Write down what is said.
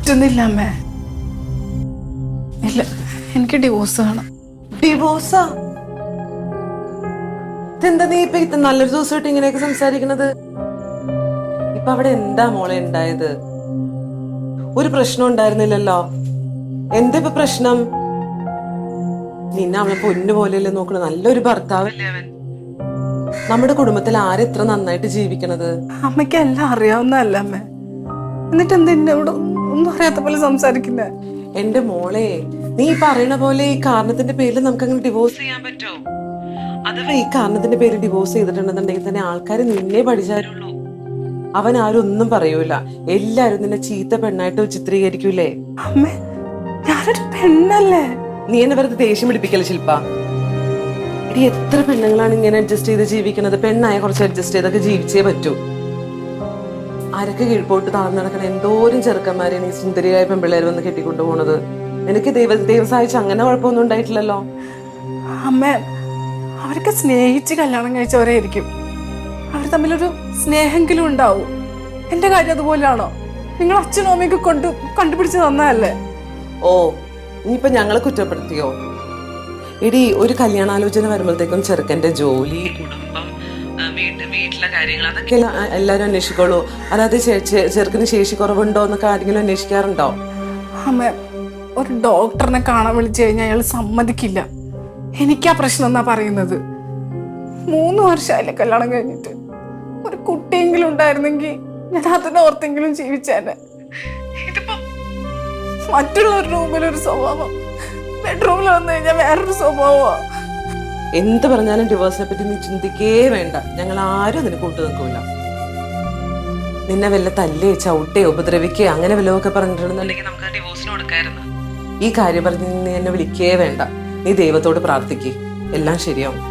പറ്റുന്നില്ല അമ്മേ. ഇല്ല, എനിക്ക് ഡിവോഴ്സ് വേണം. ഡിവോഴ്സാ? ഇതെന്താ നീ ഇപ്പൊ നല്ലൊരു ദിവസമായിട്ട് ഇങ്ങനെയൊക്കെ സംസാരിക്കുന്നത്? ഇപ്പൊ അവിടെ എന്താ മോളെ ഉണ്ടായത്? ഒരു പ്രശ്നം ഉണ്ടായിരുന്നില്ലല്ലോ. എന്താ ഇപ്പൊ പ്രശ്നം? നിന്നെ അവളെ പൊന്നു പോലെയല്ലേ നോക്കണ? നല്ലൊരു ഭർത്താവല്ലേ അവൻ. നമ്മുടെ കുടുംബത്തിൽ ആരെത്ര നന്നായിട്ട് ജീവിക്കണത്? അമ്മയ്ക്ക് എല്ലാം അറിയാവുന്നതല്ല അമ്മേ. എന്നിട്ട് എന്താ എന്നോട് ഒന്നും അറിയാത്ത പോലെ സംസാരിക്കുന്നേ? എന്റെ മോളെ, നീ പറയണ പോലെ ഈ കാരണത്തിന്റെ പേരിൽ നമുക്ക് അങ്ങനെ ഡിവോഴ്സ് ചെയ്യാൻ പറ്റോ? അഥവാ ഈ കാരണത്തിന്റെ പേരിൽ ഡിവോഴ്സ് ചെയ്തിട്ടുണ്ടെന്നുണ്ടെങ്കിൽ തന്നെ ആൾക്കാർ നിന്നെ പഠിച്ചാലുള്ളൂ. അവൻ ആരും ഒന്നും പറയൂല. എല്ലാരും നിന്നെ ചീത്ത പെണ്ണായിട്ട് ചിത്രീകരിക്കൂലേ? അമ്മേ, ഞാനൊരു പെണ്ണല്ലേ. നീ എന്നെ വെറുതെ ദേഷ്യം പിടിപ്പിക്കല ശില്പ. എടി, എത്ര പെണ്ണുങ്ങളാണ് ഇങ്ങനെ അഡ്ജസ്റ്റ് ചെയ്ത് ജീവിക്കുന്നത്? പെണ്ണായ കുറച്ച് അഡ്ജസ്റ്റ് ചെയ്തൊക്കെ ജീവിച്ചേ പറ്റൂ. ആരൊക്കെ കീഴ്പോട്ട് താഴ്ന്നു നടക്കണ എന്തോരം ചെറുക്കന്മാരെയാണ് ഈ സുന്ദരിയായ പെൺപിള്ളേർ വന്ന് കെട്ടിക്കൊണ്ടു പോണത്. എനിക്ക് ദൈവം സഹായിച്ച് അങ്ങനെ കുഴപ്പമൊന്നും ഉണ്ടായിട്ടില്ലല്ലോ. അമ്മ, അവർക്ക് സ്നേഹിച്ച് കല്യാണം കഴിച്ചവരായിരിക്കും. അവർ തമ്മിലൊരു സ്നേഹമെങ്കിലും ഉണ്ടാവും. എന്റെ കാര്യം അതുപോലെയാണോ? നിങ്ങൾ അച്ഛനും അമ്മയൊക്കെ കണ്ടുപിടിച്ച് തന്നതല്ലേ? ഓ, ഇനിയിപ്പൊ ഞങ്ങളെ കുറ്റപ്പെടുത്തിയോ? ഇടി, ഒരു കല്യാണാലോചന വരുമ്പോഴത്തേക്കും ചെറുക്കന്റെ ജോലി, കുടുംബം, വീട്ടിലെ കാര്യങ്ങൾ, അതൊക്കെ എല്ലാരും അന്വേഷിക്കോളൂ. അതായത് ചെറുക്കിന് ശേഷി കുറവുണ്ടോ എന്നൊക്കെ ആരെങ്കിലും അന്വേഷിക്കാറുണ്ടോ? അമ്മ, ഒരു ഡോക്ടറിനെ കാണാൻ വിളിച്ചു കഴിഞ്ഞാൽ അയാൾ സമ്മതിക്കില്ല. എനിക്കാ പ്രശ്നം എന്നാ പറയുന്നത്. 3 വർഷമായില്ലേ കല്യാണം കഴിഞ്ഞിട്ട്. ഒരു കുട്ടിയെങ്കിലും ഉണ്ടായിരുന്നെങ്കിൽ ഞാൻ അതിനോർത്തെങ്കിലും ജീവിച്ചേനെ. ഇതിപ്പോ മറ്റുള്ളൊരു റൂമിലൊരു സ്വഭാവം, ബെഡ്റൂമിൽ വന്നു കഴിഞ്ഞാൽ വേറൊരു സ്വഭാവമാ. എന്ത് പറഞ്ഞാലും ഡിവോഴ്സിനെ പറ്റി നീ ചിന്തിക്കേ വേണ്ട. ഞങ്ങൾ ആരും അതിന് കൂട്ടു നിൽക്കൂല. നിന്നെ വല്ല തല്ലേ ചവിട്ടേ ഉപദ്രവിക്കേ അങ്ങനെ വല്ലതൊക്കെ പറഞ്ഞിട്ടുണ്ടെന്നുണ്ടെങ്കിൽ നമുക്ക് ഡിവോഴ്സിന് കൊടുക്കായിരുന്നു. ഈ കാര്യം പറഞ്ഞ് നീ എന്നെ വിളിക്കേ വേണ്ട. നീ ദൈവത്തോട് പ്രാർത്ഥിക്കേ, എല്ലാം ശരിയാവും.